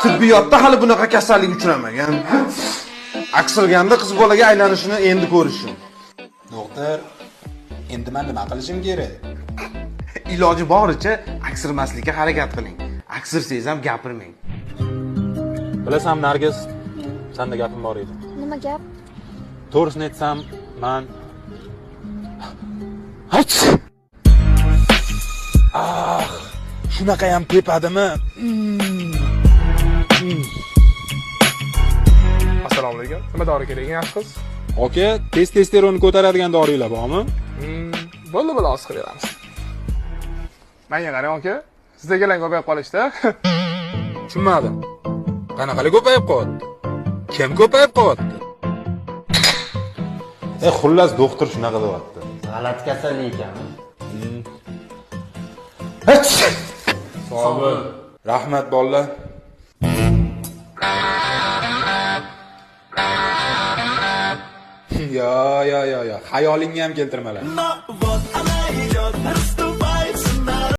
Tibbiyotda hali bunaqa kasallik uchramagan. Aksirganda qiz bolaga aylanishini endi ko'rishim. Doktor, endi men nima qilishim kerak? Iloji boricha aksirmaslikka harakat qiling. Aksirsangiz ham gapirmang. Bilasan, Nargiz, senda gapim bor edi. Nima gap? To'g'risini aytsam, men Shunaqa ham tepadimi? Assalomu alaykum. Nima dori kerak, yaxshi qiz? aka, testosteronni ko'taradigan dorilar bormi? Bo'ldi, oz qilib beramiz. Menga qarang aka, sizdagilar ko'payib qolishdi. Tushunmadim. Qanaqalar ko'payib qolyapti? Kim ko'payib qolyapti? Xullas, doktor shunaqa deyapti. G'alati kasallik ekan. Sog' bo'l. Rahmat bolalar. Yo. Xayolingga ham keltirmalar.